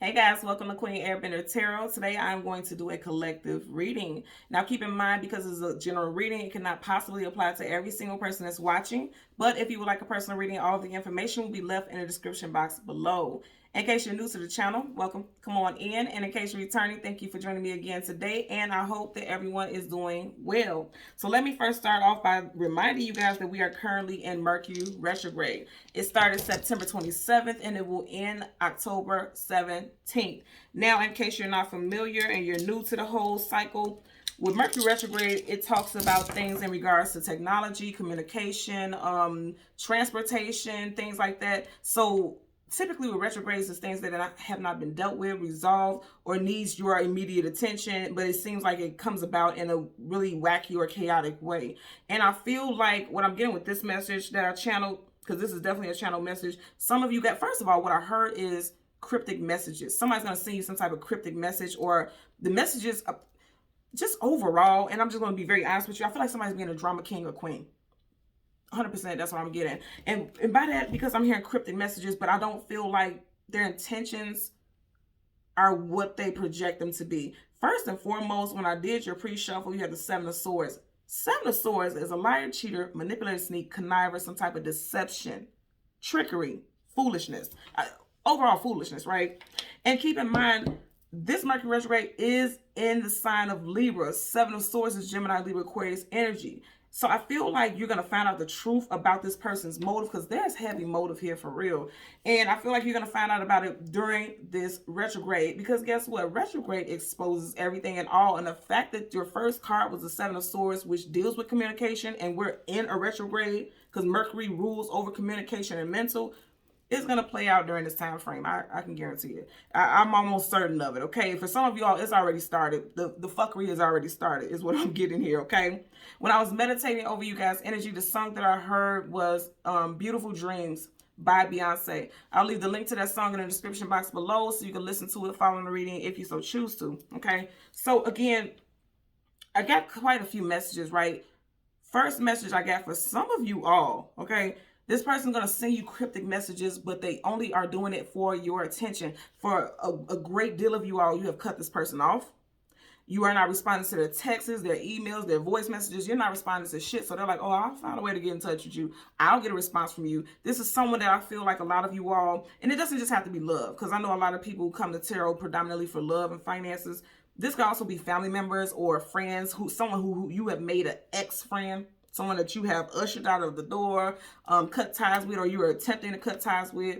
Hey guys, welcome to Queen Airbender Tarot. Today I'm going to do a collective reading. Now keep in mind, because it's a general reading, it cannot possibly apply to every single person that's watching. But if you would like a personal reading, all the information will be left in the description box below. In case you're new to the channel, welcome, come on in. And in case you're returning, thank you for joining me again today. And I hope that everyone is doing well. So let me first start off by reminding you guys that we are currently in Mercury retrograde. It started September 27th and it will end October 17th. Now, in case you're not familiar and you're new to the whole cycle, with Mercury retrograde, it talks about things in regards to technology, communication, transportation, things like that. So typically with retrogrades, it's things that have not been dealt with, resolved, or needs your immediate attention, but it seems like it comes about in a really wacky or chaotic way. And I feel like what I'm getting with this message that I channeled, because this is definitely a channel message, some of you got, first of all, what I heard is cryptic messages. Somebody's going to send you some type of cryptic message, or the messages just overall, and I'm just going to be very honest with you, I feel like somebody's being a drama king or queen. 100%, that's what I'm getting. And by that, because I'm hearing cryptic messages, but I don't feel like their intentions are what they project them to be. First and foremost, when I did your pre-shuffle, you had the Seven of Swords. Seven of Swords is a liar, cheater, manipulator, sneak, conniver, some type of deception, trickery, foolishness, overall foolishness, right? And keep in mind, this Mercury retrograde is in the sign of Libra. Seven of Swords is Gemini, Libra, Aquarius energy. So I feel like you're going to find out the truth about this person's motive, because there's heavy motive here for real. And I feel like you're going to find out about it during this retrograde, because guess what? Retrograde exposes everything and all. And the fact that your first card was the Seven of Swords, which deals with communication, and we're in a retrograde because Mercury rules over communication and mental, it's going to play out during this time frame. I can guarantee it. I'm almost certain of it, okay? For some of y'all, it's already started. The fuckery has already started is what I'm getting here, okay? When I was meditating over you guys' energy, the song that I heard was Beautiful Dreams by Beyonce. I'll leave the link to that song in the description box below so you can listen to it following the reading if you so choose to, okay? So again, I got quite a few messages, right? First message I got for some of you all, okay? This person's going to send you cryptic messages, but they only are doing it for your attention. For a great deal of you all, you have cut this person off. You are not responding to their texts, their emails, their voice messages. You're not responding to shit. So they're like, oh, I'll find a way to get in touch with you. I'll get a response from you. This is someone that I feel like a lot of you all, and it doesn't just have to be love, because I know a lot of people come to tarot predominantly for love and finances. This could also be family members or friends, someone who you have made an ex-friend. Someone that you have ushered out of the door, cut ties with, or you are attempting to cut ties with.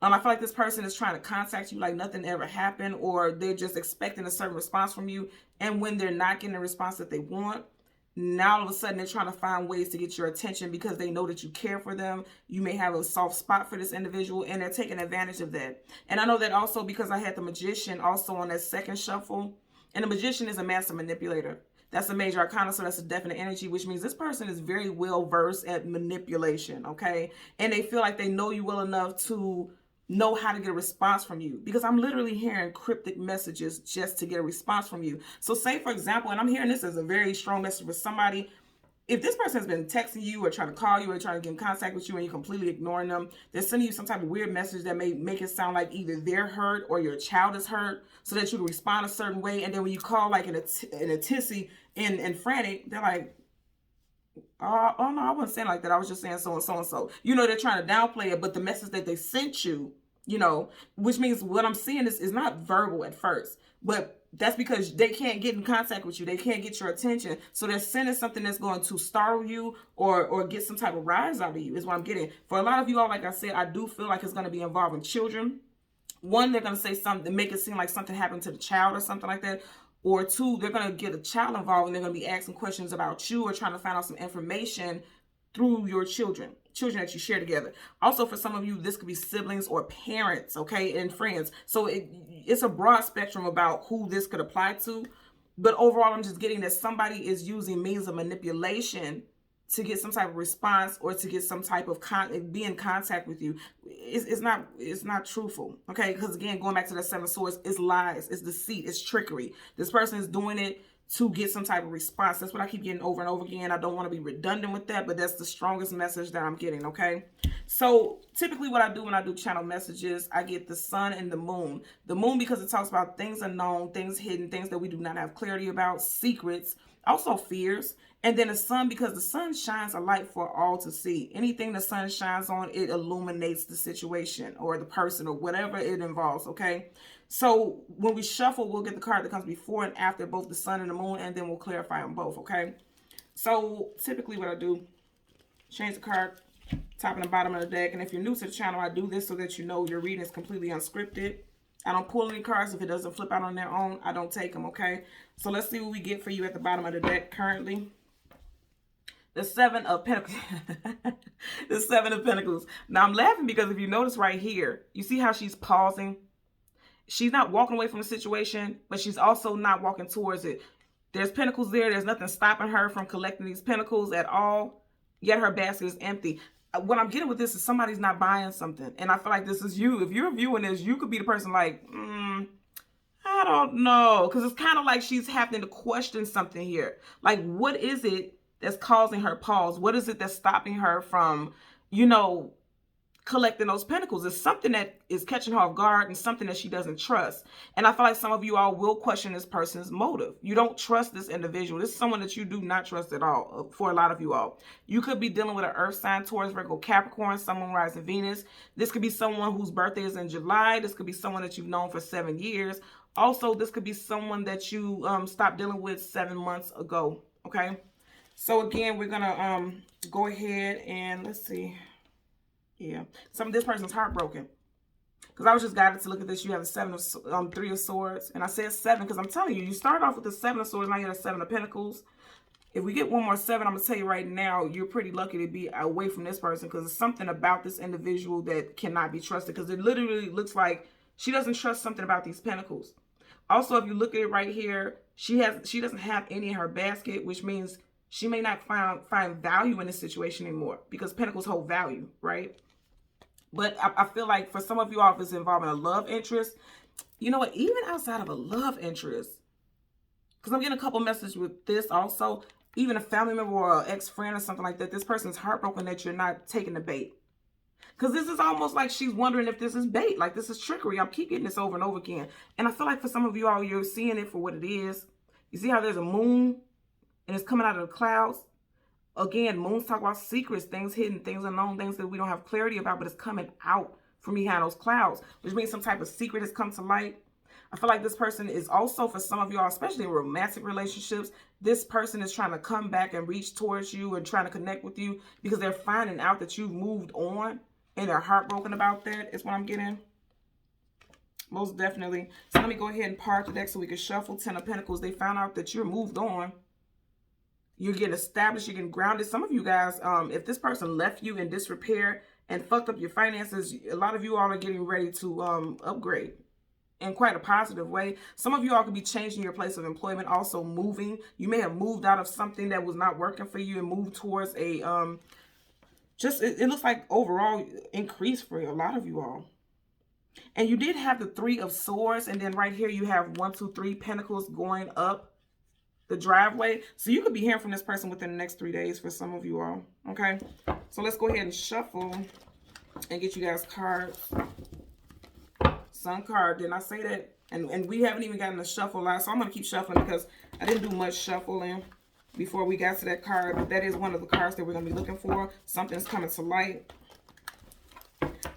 I feel like this person is trying to contact you like nothing ever happened, or they're just expecting a certain response from you. And when they're not getting the response that they want, now all of a sudden they're trying to find ways to get your attention because they know that you care for them. You may have a soft spot for this individual, and they're taking advantage of that. And I know that also because I had the Magician also on that second shuffle. And the Magician is a master manipulator. That's a major arcana, so that's a definite energy, which means this person is very well versed at manipulation, okay? And they feel like they know you well enough to know how to get a response from you, because I'm literally hearing cryptic messages just to get a response from you. So say, for example, and I'm hearing this as a very strong message for somebody, if this person has been texting you or trying to call you or trying to get in contact with you and you're completely ignoring them, they're sending you some type of weird message that may make it sound like either they're hurt or your child is hurt, so that you can respond a certain way. And then when you call like in a tissy and frantic, they're like, oh no, I wasn't saying like that. I was just saying so and so and so. You know, they're trying to downplay it, but the message that they sent you, you know, which means what I'm seeing is not verbal at first, but that's because they can't get in contact with you. They can't get your attention. So they're sending something that's going to startle you or get some type of rise out of you is what I'm getting. For a lot of you all, like I said, I do feel like it's going to be involving children. One, they're going to say something to make it seem like something happened to the child or something like that. Or two, they're going to get a child involved and they're going to be asking questions about you or trying to find out some information through your children that you share together. Also, for some of you, this could be siblings or parents, okay, and friends. So it's a broad spectrum about who this could apply to. But overall, I'm just getting that somebody is using means of manipulation to get some type of response or to get some type of be in contact with you. It's not truthful, okay? Because again, going back to that Seven of Swords, it's lies, it's deceit, it's trickery. This person is doing it to get some type of response. That's what I keep getting over and over again. I don't want to be redundant with that, but that's the strongest message that I'm getting, okay? So typically what I do when I do channel messages, I get the sun and the moon. The moon because it talks about things unknown, things hidden, things that we do not have clarity about, secrets, also fears. And then the sun because the sun shines a light for all to see. Anything the sun shines on, it illuminates the situation or the person or whatever it involves, okay? So when we shuffle, we'll get the card that comes before and after both the sun and the moon, and then we'll clarify them both, okay? So typically what I do, change the card, top and the bottom of the deck. And if you're new to the channel, I do this so that you know your reading is completely unscripted. I don't pull any cards. If it doesn't flip out on their own, I don't take them, okay? So let's see what we get for you at the bottom of the deck currently. The Seven of Pentacles. The Seven of Pentacles. Now, I'm laughing because if you notice right here, you see how she's pausing? She's not walking away from the situation, but she's also not walking towards it. There's pentacles there. There's nothing stopping her from collecting these pentacles at all. Yet her basket is empty. What I'm getting with this is somebody's not buying something. And I feel like this is you. If you're viewing this, you could be the person like, I don't know. Because it's kind of like she's having to question something here. Like, what is it that's causing her pause? What is it that's stopping her from, you know, collecting those pentacles? It's something that is catching her off guard and something that she doesn't trust. And I feel like some of you all will question this person's motive. You don't trust this individual. This is someone that you do not trust at all for a lot of you all. You could be dealing with an earth sign, Taurus, Virgo, Capricorn, someone rising Venus. This could be someone whose birthday is in July. This could be someone that you've known for 7 years. Also, this could be someone that you stopped dealing with 7 months ago. Okay. So again, we're going to go ahead and let's see. Yeah, this person's heartbroken. Because I was just guided to look at this. You have the Three of Swords. And I said 7 because I'm telling you, you started off with the 7 of Swords. Now you have the 7 of Pentacles. If we get one more 7, I'm going to tell you right now, you're pretty lucky to be away from this person. Because there's something about this individual that cannot be trusted. Because it literally looks like she doesn't trust something about these Pentacles. Also, if you look at it right here, she doesn't have any in her basket. Which means she may not find value in this situation anymore. Because Pentacles hold value, right? But I feel like for some of you all, if it's involving a love interest, you know what, even outside of a love interest, because I'm getting a couple messages with this also, even a family member or an ex-friend or something like that, this person's heartbroken that you're not taking the bait. Because this is almost like she's wondering if this is bait, like this is trickery. I keep getting this over and over again. And I feel like for some of you all, you're seeing it for what it is. You see how there's a moon and it's coming out of the clouds? Again, moons talk about secrets, things hidden, things unknown, things that we don't have clarity about, but it's coming out from behind those clouds, which means some type of secret has come to light. I feel like this person is also, for some of y'all, especially in romantic relationships, this person is trying to come back and reach towards you and trying to connect with you because they're finding out that you've moved on and they're heartbroken about that, is what I'm getting. Most definitely. So let me go ahead and part the deck so we can shuffle. 10 of Pentacles. They found out that you're moved on. You're getting established, you're getting grounded. Some of you guys, if this person left you in disrepair and fucked up your finances, a lot of you all are getting ready to upgrade in quite a positive way. Some of you all could be changing your place of employment, also moving. You may have moved out of something that was not working for you and moved towards a, it looks like overall increase for a lot of you all. And you did have the 3 of Swords, and then right here you have 1, 2, 3 Pentacles going up the driveway. So you could be hearing from this person within the next 3 days for some of you all. Okay. So let's go ahead and shuffle and get you guys cards. Sun card. Didn't I say that? And we haven't even gotten the shuffle line. So I'm going to keep shuffling because I didn't do much shuffling before we got to that card. But that is one of the cards that we're going to be looking for. Something's coming to light.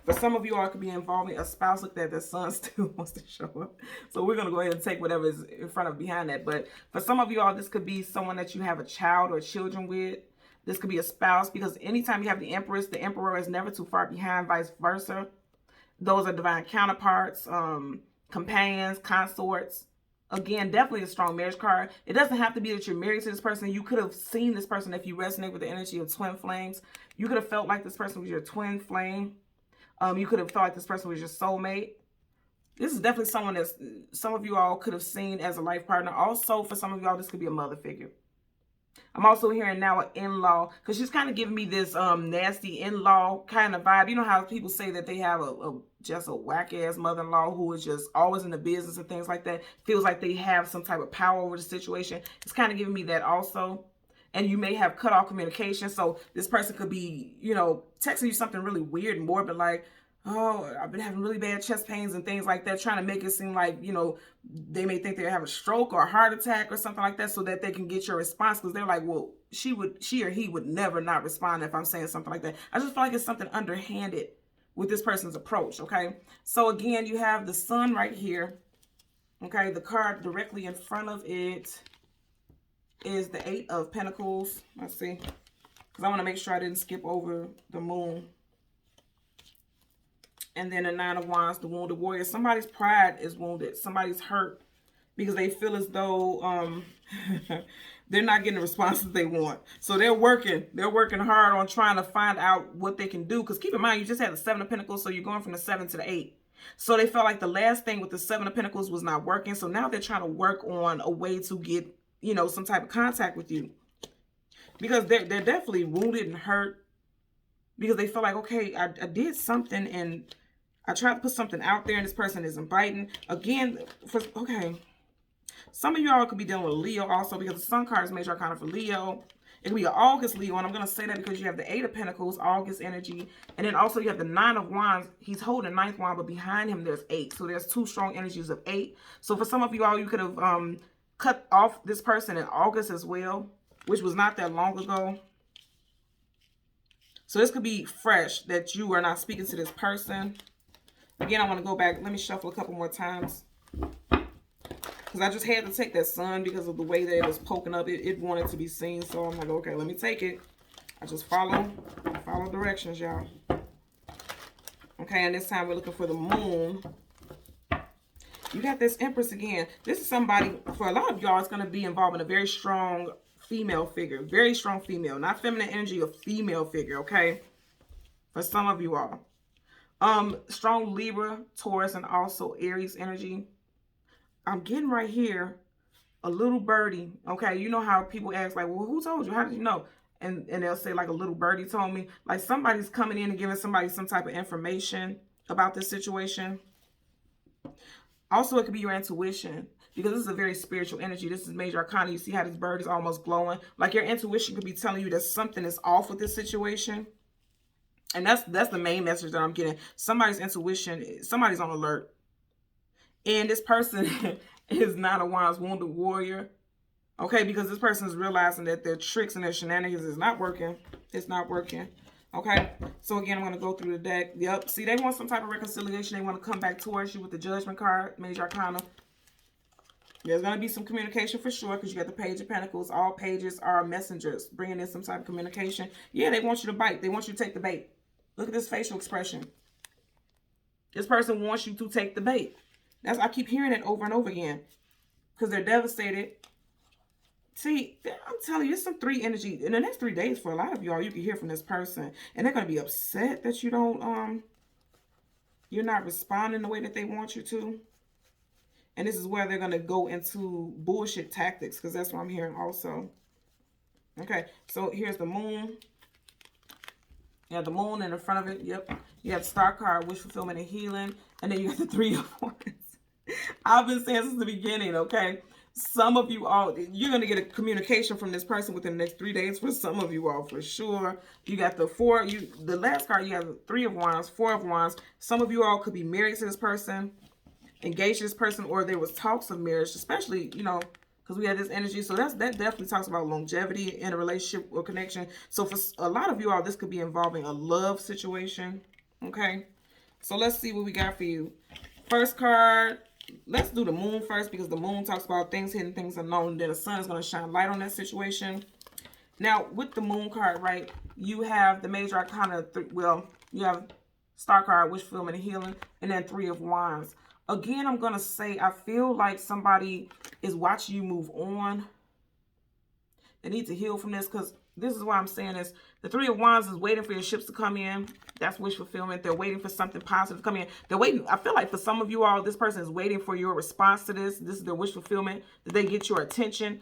For some of you all, it could be involving a spouse. Look that the sun still wants to show up. So we're going to go ahead and take whatever is in front of behind that. But for some of you all, this could be someone that you have a child or children with. This could be a spouse, because anytime you have the Empress, the Emperor is never too far behind, vice versa. Those are divine counterparts, companions, consorts. Again, definitely a strong marriage card. It doesn't have to be that you're married to this person. You could have seen this person if you resonate with the energy of twin flames. You could have felt like this person was your twin flame. You could have thought this person was your soulmate. This is definitely someone that some of you all could have seen as a life partner. Also, for some of y'all, this could be a mother figure. I'm also hearing now an in-law, because she's kind of giving me this nasty in-law kind of vibe. You know how people say that they have just a whack-ass mother-in-law who is just always in the business and things like that. Feels like they have some type of power over the situation. It's kind of giving me that also. And you may have cut off communication. So this person could be, you know, texting you something really weird and morbid, like, oh, I've been having really bad chest pains and things like that, trying to make it seem like, you know, they may think they have a stroke or a heart attack or something like that, so that they can get your response, because they're like, well, she or he would never not respond if I'm saying something like that. I just feel like it's something underhanded with this person's approach, okay? So again, you have the sun right here, okay? The card directly in front of it is the 8 of Pentacles. Let's see, because I want to make sure I didn't skip over the moon. And then the 9 of Wands, the wounded warrior. Somebody's pride is wounded. Somebody's hurt because they feel as though they're not getting the responses they want. So they're working hard on trying to find out what they can do. Because keep in mind, you just had the 7 of Pentacles, so you're going from the 7 to the 8. So they felt like the last thing with the 7 of Pentacles was not working. So now they're trying to work on a way to get, you know, some type of contact with you. Because they're definitely wounded and hurt. Because they feel like, okay, I did something and I tried to put something out there and this person isn't biting. Again, okay. Some of y'all could be dealing with Leo also, because the Sun card is major arcana for Leo. It could be an August Leo, and I'm going to say that because you have the 8 of Pentacles, August energy. And then also you have the 9 of Wands. He's holding 9th wand, but behind him there's 8. So there's 2 strong energies of 8. So for some of you all, you could have cut off this person in August as well, which was not that long ago. So this could be fresh, that you are not speaking to this person. Again, I want to go back. Let me shuffle a couple more times. Because I just had to take that sun because of the way that it was poking up. It wanted to be seen. So I'm like, okay, let me take it. I just follow directions, y'all. Okay, and this time we're looking for the moon. You got this Empress again. This is somebody, for a lot of y'all, it's going to be involving a very strong female figure. Very strong female. Not feminine energy, a female figure, okay? For some of you all. Strong Libra, Taurus, and also Aries energy. I'm getting right here a little birdie. Okay, you know how people ask, like, well, who told you? How did you know? And they'll say, like, a little birdie told me. Like, somebody's coming in and giving somebody some type of information about this situation. Also, it could be your intuition, because this is a very spiritual energy. This is major arcana. You see how this bird is almost glowing? Like, your intuition could be telling you that something is off with this situation. And that's the main message that I'm getting. Somebody's intuition, somebody's on alert. And this person is not a Wands wounded warrior. Okay, because this person is realizing that their tricks and their shenanigans is not working. It's not working. Okay, so again, I'm going to go through the deck. Yep, see, they want some type of reconciliation. They want to come back towards you with the Judgment card, major arcana. There's going to be some communication for sure, because you got the Page of Pentacles. All pages are messengers, bringing in some type of communication. Yeah, they want you to bite. They want you to take the bait. Look at this facial expression. This person wants you to take the bait. I keep hearing it over and over again, because they're devastated. See, I'm telling you, it's some 3 energy. In the next 3 days, for a lot of y'all, you can hear from this person. And they're going to be upset that you don't, you're not responding the way that they want you to. And this is where they're going to go into bullshit tactics, because that's what I'm hearing also. Okay, so here's the moon. You have the moon in the front of it. Yep. You have the Star card, wish fulfillment and healing. And then you have the 3 of Wands. I've been saying since the beginning, okay? Some of you all, you're going to get a communication from this person within the next 3 days. For some of you all, for sure. You got the 4, the last card, you have the 3 of Wands, 4 of Wands. Some of you all could be married to this person, engaged to this person, or there was talks of marriage, especially, you know, because we had this energy. So that definitely talks about longevity in a relationship or connection. So for a lot of you all, this could be involving a love situation. Okay. So let's see what we got for you. First card. Let's do the moon first, because the moon talks about things hidden, things unknown. Then the sun is going to shine light on that situation. Now, with the moon card, right, you have the major arcana. Well, you have Star card, wish fulfillment and healing, and then 3 of Wands. Again, I'm going to say, I feel like somebody is watching you move on. They need to heal from this, because this is why I'm saying this. The 3 of Wands is waiting for your ships to come in. That's wish fulfillment. They're waiting for something positive to come in. They're waiting. I feel like for some of you all, this person is waiting for your response to this. This is their wish fulfillment, that they get your attention.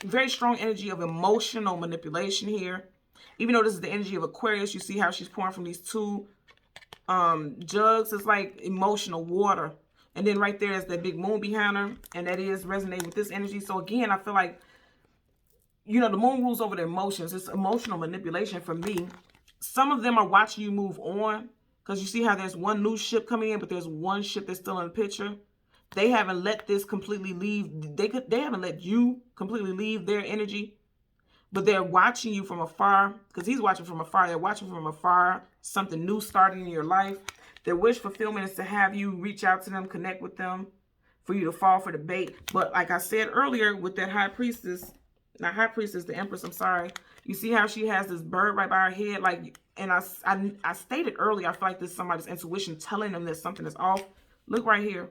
very strong energy of emotional manipulation here. Even though this is the energy of Aquarius, you see how she's pouring from these two jugs. It's like emotional water. And then right there is that big moon behind her. And that is resonating with this energy. So again, I feel like, you know, the moon rules over the emotions. It's emotional manipulation for me. Some of them are watching you move on. Because you see how there's one new ship coming in, but there's one ship that's still in the picture. They haven't let this completely leave. They haven't let you completely leave their energy. But they're watching you from afar, because he's watching from afar. They're watching from afar, something new starting in your life. Their wish fulfillment is to have you reach out to them, connect with them, for you to fall for the bait. But like I said earlier, with that high priestess, not high priestess, the empress, I'm sorry. You see how she has this bird right by her head? Like, and I stated earlier, I feel like this is somebody's intuition telling them that something is off. Look right here.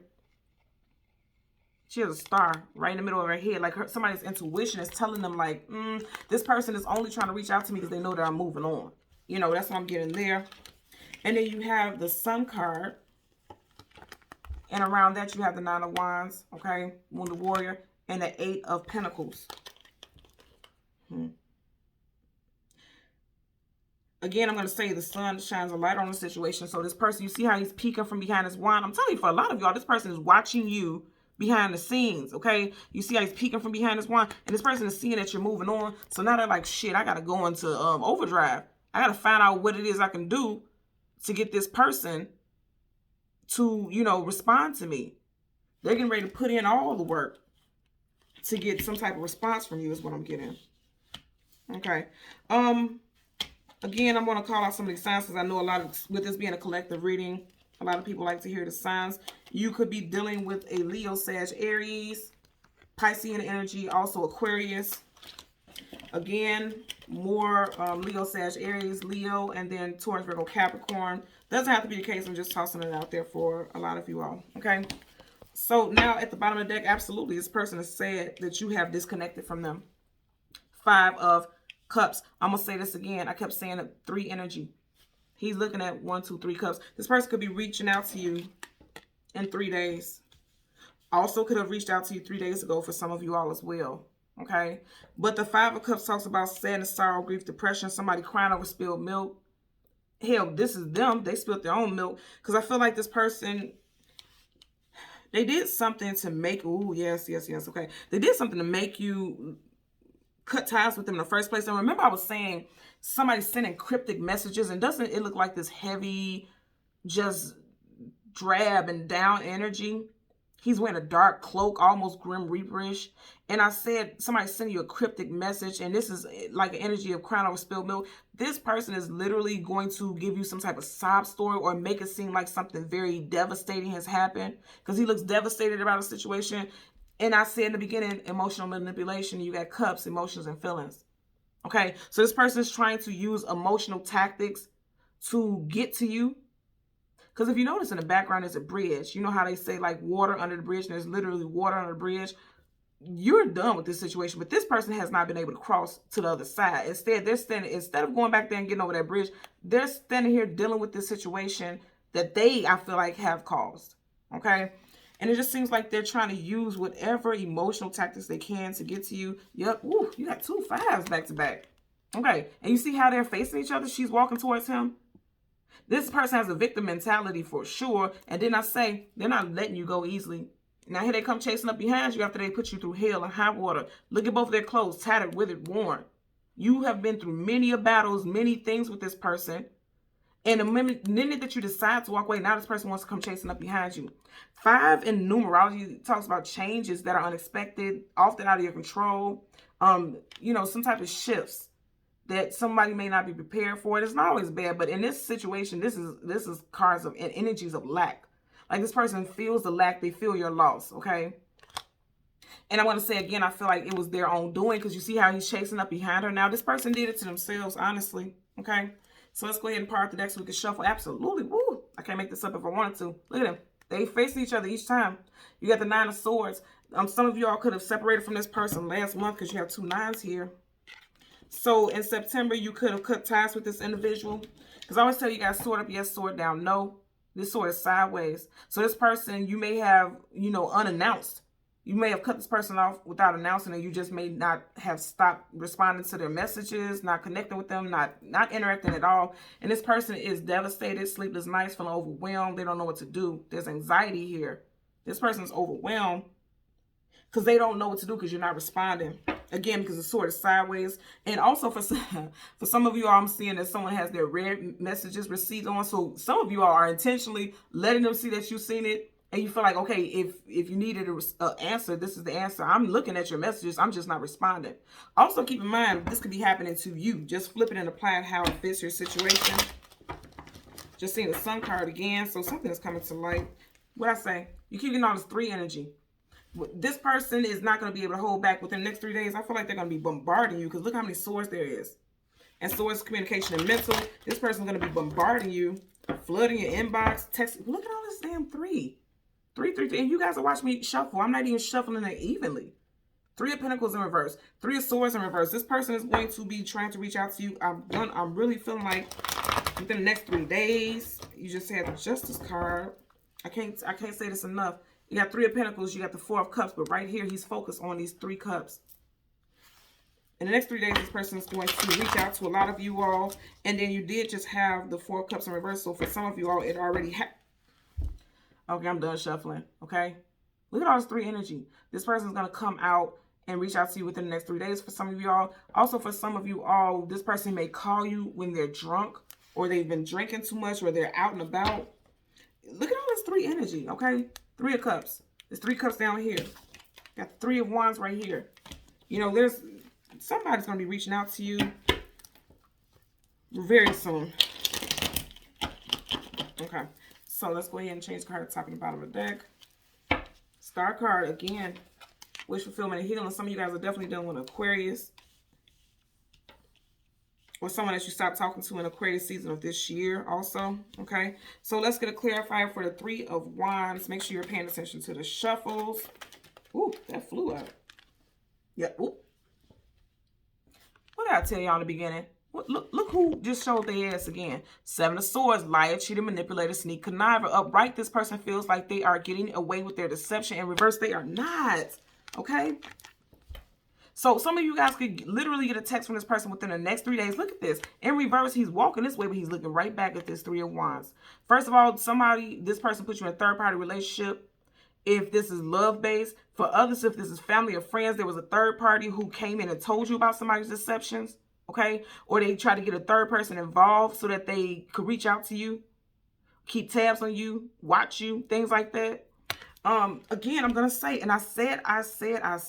She has a star right in the middle of her head. Like somebody's intuition is telling them like, this person is only trying to reach out to me because they know that I'm moving on. You know, that's what I'm getting there. And then you have the Sun card. And around that you have the Nine of Wands, okay? Wounded Warrior. And the Eight of Pentacles. Again, I'm going to say the sun shines a light on the situation. So this person, you see how he's peeking from behind his wand? I'm telling you, for a lot of y'all, this person is watching you behind the scenes, okay? You see how he's peeking from behind his wand, and this person is seeing that you're moving on. So now they're like, shit, I gotta go into overdrive. I gotta find out what it is I can do to get this person to, you know, respond to me. They're getting ready to put in all the work to get some type of response from you is what I'm getting. Okay. Again, I'm going to call out some of these signs because I know a lot of, with this being a collective reading, a lot of people like to hear the signs. You could be dealing with a Leo, Sag, Aries, Piscean energy, also Aquarius. Again, more Leo, Sag, Aries, Leo, and then Taurus, Virgo, Capricorn. Doesn't have to be the case. I'm just tossing it out there for a lot of you all. Okay. So now at the bottom of the deck, absolutely, this person has said that you have disconnected from them. Five of Cups. I'm going to say this again. I kept saying it, 3 energy. He's looking at 1, 2, 3 cups. This person could be reaching out to you in 3 days. Also could have reached out to you 3 days ago for some of you all as well. Okay. But the 5 of Cups talks about sadness, sorrow, grief, depression, somebody crying over spilled milk. Hell, this is them. They spilled their own milk. Because I feel like this person, they did something to make, ooh, yes, okay. They did something to make you cut ties with them in the first place. And remember I was saying somebody's sending cryptic messages, and doesn't it look like this heavy, just drab and down energy? He's wearing a dark cloak, almost Grim Reaperish. And I said, somebody sending you a cryptic message, and this is like an energy of crying over spilled milk. This person is literally going to give you some type of sob story or make it seem like something very devastating has happened, because he looks devastated about a situation. And I said in the beginning, emotional manipulation, you got cups, emotions, and feelings. Okay, so this person is trying to use emotional tactics to get to you. Because if you notice in the background, there's a bridge. You know how they say like water under the bridge, and there's literally water under the bridge. You're done with this situation, but this person has not been able to cross to the other side. Instead, they're standing, instead of going back there and getting over that bridge, they're standing here dealing with this situation that they, I feel like, have caused. Okay. And it just seems like they're trying to use whatever emotional tactics they can to get to you. Yep. Ooh, you got 2 5s back to back. Okay. And you see how they're facing each other? She's walking towards him. This person has a victim mentality for sure. And then I say, they're not letting you go easily. Now here they come chasing up behind you after they put you through hell and high water. Look at both of their clothes, tattered, withered, worn. You have been through many battles, many things with this person. And the minute that you decide to walk away, now this person wants to come chasing up behind you. 5 in numerology talks about changes that are unexpected, often out of your control. You know, some type of shifts that somebody may not be prepared for. It's not always bad, but in this situation, this is cards of and energies of lack. Like this person feels the lack, they feel your loss, okay? And I want to say again, I feel like it was their own doing, because you see how he's chasing up behind her. Now, this person did it to themselves, honestly, okay? So let's go ahead and part the deck so we can shuffle. Absolutely. Woo! I can't make this up if I wanted to. Look at them. They face each other each time. You got the 9 of Swords. Some of y'all could have separated from this person last month because you have 2 9s here. So in September, you could have cut ties with this individual. Because I always tell you guys, sword up, yes, sword down, no. This sword is sideways. So this person, you may have, you know, unannounced, You may have cut this person off without announcing it. You just may not have stopped responding to their messages, not connecting with them, not interacting at all. And this person is devastated, sleepless nights, feeling overwhelmed. They don't know what to do. There's anxiety here. This person is overwhelmed because they don't know what to do because you're not responding. Again, because the sword is sideways. And also for some of you all, I'm seeing that someone has their read messages received on. So some of you all are intentionally letting them see that you've seen it. And you feel like, okay, if you needed an answer, this is the answer. I'm looking at your messages. I'm just not responding. Also, keep in mind, this could be happening to you. Just flip it and apply it how it fits your situation. Just seeing the Sun card again. So something is coming to light. What I say? You keep getting all this 3 energy. This person is not going to be able to hold back within the next 3 days. I feel like they're going to be bombarding you because look how many swords there is. And swords, communication, and mental. This person's going to be bombarding you, flooding your inbox, text. Look at all this damn 3. 3, 3, 3. And you guys are watching me shuffle. I'm not even shuffling it evenly. 3 of Pentacles in reverse. 3 of Swords in reverse. This person is going to be trying to reach out to you. I'm really feeling like within the next 3 days. You just had the Justice card. I can't say this enough. You got 3 of Pentacles. You got the 4 of Cups. But right here, he's focused on these 3 cups. In the next 3 days, this person is going to reach out to a lot of you all. And then you did just have the 4 of Cups in reverse. So for some of you all, it already happened. Okay, I'm done shuffling, okay? Look at all this 3 energy. This person's going to come out and reach out to you within the next 3 days for some of you all. Also, for some of you all, this person may call you when they're drunk or they've been drinking too much or they're out and about. Look at all this 3 energy, okay? 3 of Cups. There's 3 cups down here. Got 3 of Wands right here. You know, there's somebody's going to be reaching out to you very soon. Okay. So let's go ahead and change the card at the top and the bottom of the deck. Star card again. Wish fulfillment and healing. Some of you guys are definitely dealing with Aquarius. Or someone that you stopped talking to in Aquarius season of this year also. Okay. So let's get a clarifier for the 3 of Wands. Make sure you're paying attention to the shuffles. Ooh, that flew out. Yeah. Ooh. What did I tell y'all in the beginning? Look who just showed their ass again. 7 of Swords, liar, cheater, manipulator, sneak, conniver. Upright, this person feels like they are getting away with their deception. In reverse, they are not. Okay? So some of you guys could literally get a text from this person within the next 3 days. Look at this. In reverse, he's walking this way, but he's looking right back at this 3 of Wands. First of all, this person puts you in a third-party relationship. If this is love-based. For others, if this is family or friends, there was a third party who came in and told you about somebody's deceptions. Okay, or they try to get a third person involved so that they could reach out to you, keep tabs on you, watch you, things like that. Again, I'm gonna say, and I said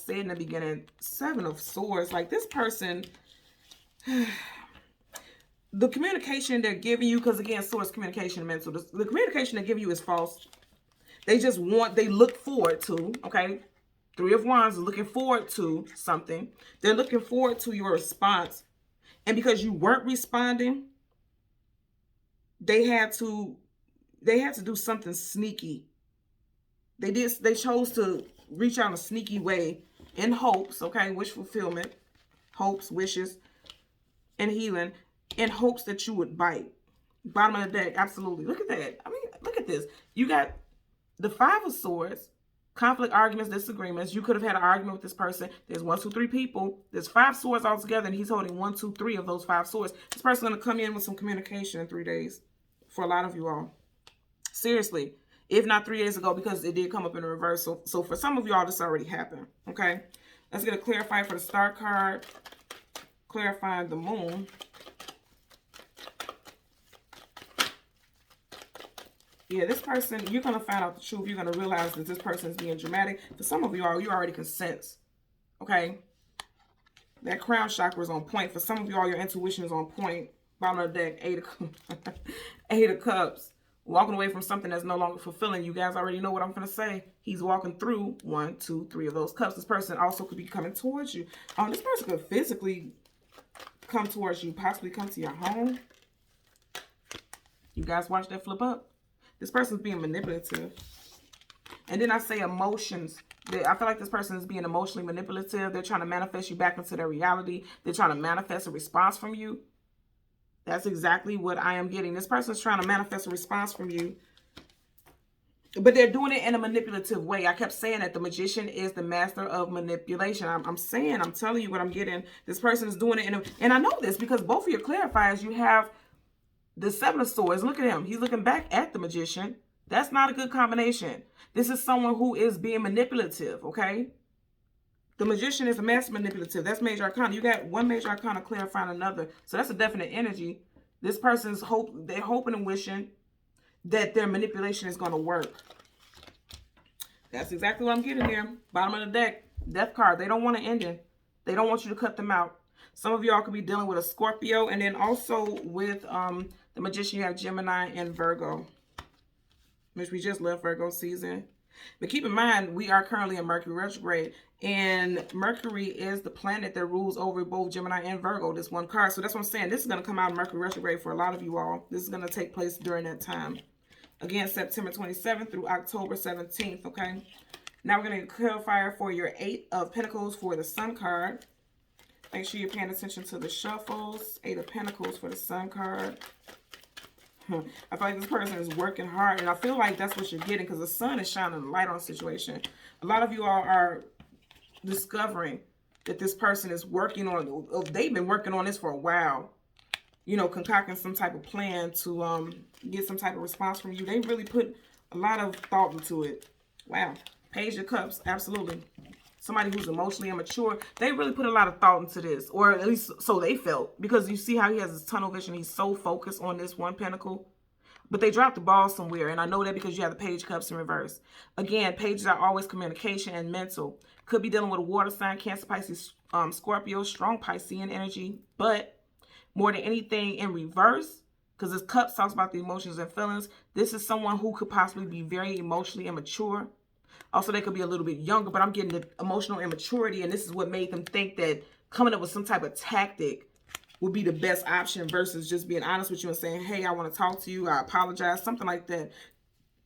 in the beginning, 7 of Swords. Like this person, the communication they're giving you, because again, Swords, communication, mental. The communication they're giving you is false. They look forward to. Okay, 3 of Wands is looking forward to something. They're looking forward to your response. And because you weren't responding, they had to do something sneaky. They chose to reach out in a sneaky way in hopes, okay, wish fulfillment, hopes, wishes, and healing, in hopes that you would bite. Bottom of the deck, absolutely. Look at that. I mean, look at this. You got the 5 of Swords. Conflict, arguments, disagreements. You could have had an argument with this person. There's 1, 2, 3 people. There's 5 swords altogether, and he's holding 1, 2, 3 of those 5 swords. This person's going to come in with some communication in 3 days for a lot of you all. Seriously. If not 3 days ago, because it did come up in the reverse. So for some of you all, this already happened. Okay. Let's get a clarifier for the Star card. Clarifying the Moon. Yeah, this person, you're going to find out the truth. You're going to realize that this person is being dramatic. For some of you all, you already can sense. Okay? That crown chakra is on point. For some of you all, your intuition is on point. Bottom of the deck, 8 of Cups. Walking away from something that's no longer fulfilling. You guys already know what I'm going to say. He's walking through 1, 2, 3 of those cups. This person also could be coming towards you. This person could physically come towards you. Possibly come to your home. You guys watch that flip up? This person's being manipulative. And then I say emotions. I feel like this person is being emotionally manipulative. They're trying to manifest you back into their reality. They're trying to manifest a response from you. That's exactly what I am getting. This person's trying to manifest a response from you. But they're doing it in a manipulative way. I kept saying that the magician is the master of manipulation. I'm telling you what I'm getting. This person is doing it and I know this because both of your clarifiers, you have the Seven of Swords. Look at him. He's looking back at the magician. That's not a good combination. This is someone who is being manipulative, okay? The magician is a master manipulative. That's major arcana. You got one major arcana clarifying another. So that's a definite energy. This person's they're hoping and wishing that their manipulation is going to work. That's exactly what I'm getting here. Bottom of the deck, death card. They don't want to end it. They don't want you to cut them out. Some of y'all could be dealing with a Scorpio, and then also with the magician, you have Gemini and Virgo, which we just left Virgo season. But keep in mind, we are currently in Mercury retrograde, and Mercury is the planet that rules over both Gemini and Virgo, this one card. So that's what I'm saying. This is going to come out in Mercury retrograde for a lot of you all. This is going to take place during that time. Again, September 27th through October 17th, okay? Now we're going to clarify for your 8 of Pentacles for the Sun card. Make sure you're paying attention to the shuffles. 8 of Pentacles for the Sun card. I feel like this person is working hard, and I feel like that's what you're getting because the sun is shining light on the situation. A lot of you all are discovering that this person is working on, they've been working on this for a while. You know, concocting some type of plan to get some type of response from you. They really put a lot of thought into it. Wow. Page of Cups, absolutely. Somebody who's emotionally immature, they really put a lot of thought into this, or at least so they felt, because you see how he has this tunnel vision. He's so focused on this one pentacle, but they dropped the ball somewhere, and I know that because you have the Page of Cups in reverse. Again, pages are always communication and mental. Could be dealing with a water sign, Cancer, Pisces, Scorpio, strong Piscean energy, but more than anything in reverse, because this Cups talks about the emotions and feelings. This is someone who could possibly be very emotionally immature. Also, they could be a little bit younger, but I'm getting the emotional immaturity, and this is what made them think that coming up with some type of tactic would be the best option versus just being honest with you and saying, hey, I want to talk to you, I apologize, something like that.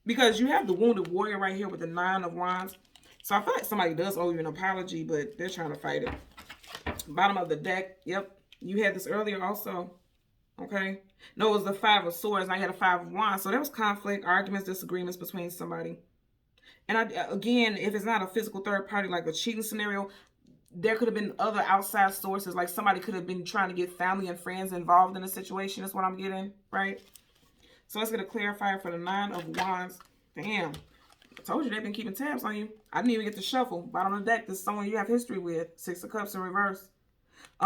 Because you have the Wounded Warrior right here with the 9 of Wands. So I feel like somebody does owe you an apology, but they're trying to fight it. Bottom of the deck, yep. You had this earlier also, okay? No, it was the 5 of Swords, and I had a 5 of Wands. So there was conflict, arguments, disagreements between somebody. And again, if it's not a physical third party, like a cheating scenario, there could have been other outside sources. Like somebody could have been trying to get family and friends involved in the situation. Is what I'm getting, right? So let's get a clarifier for the 9 of Wands. Damn. I told you they've been keeping tabs on you. I didn't even get to shuffle. Bottom of the deck, this is someone you have history with. 6 of Cups in reverse.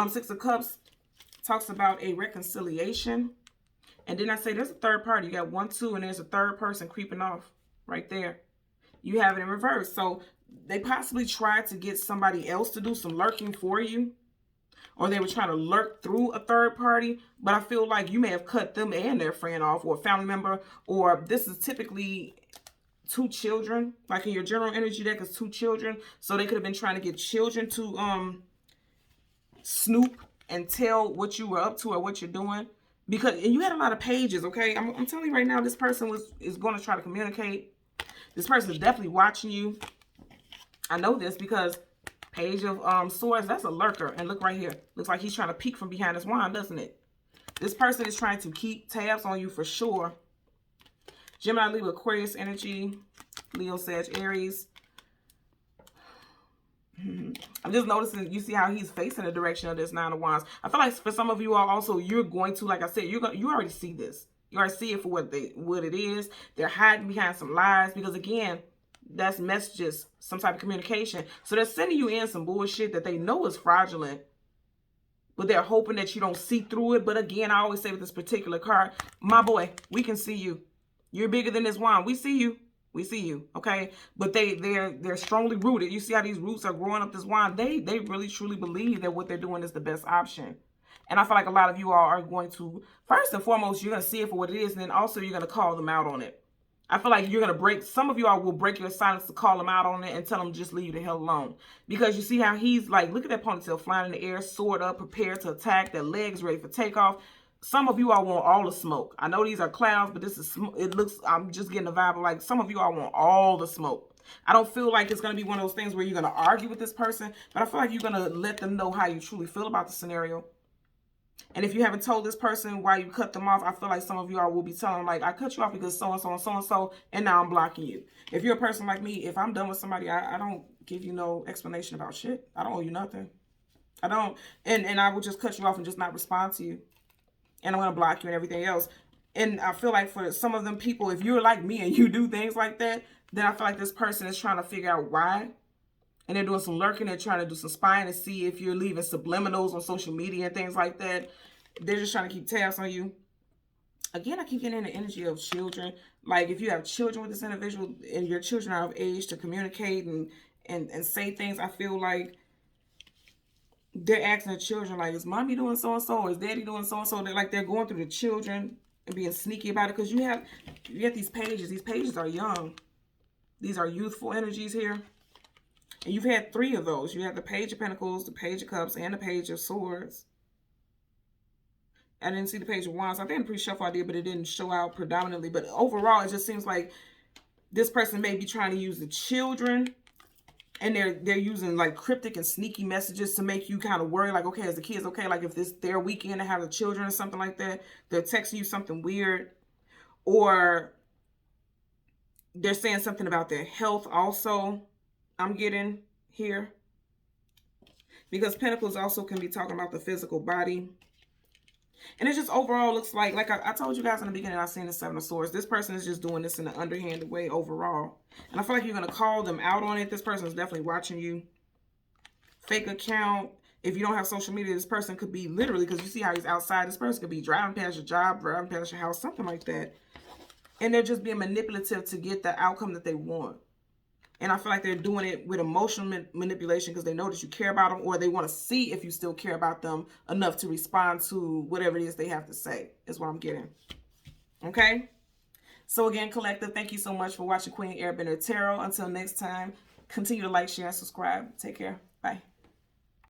6 of Cups talks about a reconciliation. And then I say there's a third party. You got 1, 2, and there's a third person creeping off right there. You have it in reverse. So they possibly tried to get somebody else to do some lurking for you, or they were trying to lurk through a third party. But I feel like you may have cut them and their friend off, or a family member, or this is typically 2 children. Like in your general energy deck is 2 children. So they could have been trying to get children to snoop and tell what you were up to or what you're doing. Because, and you had a lot of pages, okay? I'm telling you right now, this person is going to try to communicate. This person is definitely watching you. I know this because Page of Swords, that's a lurker. And look right here. Looks like he's trying to peek from behind his wand, doesn't it? This person is trying to keep tabs on you for sure. Gemini, Libra, Aquarius energy. Leo, Sag, Aries. I'm just noticing, you see how he's facing the direction of this 9 of Wands. I feel like for some of you all also, you're going to, like I said, you already see this. You already see it for what it is. They're hiding behind some lies because, again, that's messages, some type of communication. So they're sending you in some bullshit that they know is fraudulent, but they're hoping that you don't see through it. But again, I always say with this particular card, my boy, we can see you. You're bigger than this wand. We see you. We see you, okay? But they're strongly rooted. You see how these roots are growing up this wand. They really truly believe that what they're doing is the best option. And I feel like a lot of you all are going to, first and foremost, you're going to see it for what it is. And then also you're going to call them out on it. I feel like you're going to break, some of you all will break your silence to call them out on it and tell them just leave you the hell alone. Because you see how he's like, look at that ponytail flying in the air, sword up, prepared to attack, their legs ready for takeoff. Some of you all want all the smoke. I know these are clouds, but this is, it looks, I'm just getting a vibe of like some of you all want all the smoke. I don't feel like it's going to be one of those things where you're going to argue with this person, but I feel like you're going to let them know how you truly feel about the scenario. And if you haven't told this person why you cut them off, I feel like some of you all will be telling them, like, I cut you off because so-and-so and so-and-so, and now I'm blocking you. If you're a person like me, if I'm done with somebody, I don't give you no explanation about shit. I don't owe you nothing. I don't. And I will just cut you off and just not respond to you. And I'm going to block you and everything else. And I feel like for some of them people, if you're like me and you do things like that, then I feel like this person is trying to figure out why. And they're doing some lurking. They're trying to do some spying to see if you're leaving subliminals on social media and things like that. They're just trying to keep tabs on you. Again, I keep getting in the energy of children. Like if you have children with this individual and your children are of age to communicate and say things, I feel like they're asking the children, like, is mommy doing so-and-so? Or is daddy doing so-and-so? They're going through the children and being sneaky about it. Because you have these pages. These pages are young. These are youthful energies here. And you've had 3 of those. You have the Page of Pentacles, the Page of Cups, and the Page of Swords. I didn't see the Page of Wands. I think the pre-shuffle I did, but it didn't show out predominantly. But overall, it just seems like this person may be trying to use the children. And they're using like cryptic and sneaky messages to make you kind of worry. Like, okay, is the kids okay? Like if this their weekend to have the children or something like that. They're texting you something weird. Or they're saying something about their health also. I'm getting here. Because Pentacles also can be talking about the physical body. And it just overall looks like I told you guys in the beginning, I've seen the 7 of Swords. This person is just doing this in an underhanded way overall. And I feel like you're going to call them out on it. This person is definitely watching you. Fake account. If you don't have social media, this person could be literally, because you see how he's outside, this person could be driving past your job, driving past your house, something like that. And they're just being manipulative to get the outcome that they want. And I feel like they're doing it with emotional manipulation because they know that you care about them, or they want to see if you still care about them enough to respond to whatever it is they have to say, is what I'm getting. Okay? So again, collective, thank you so much for watching Queen Airbender Tarot. Until next time, continue to like, share, and subscribe. Take care. Bye.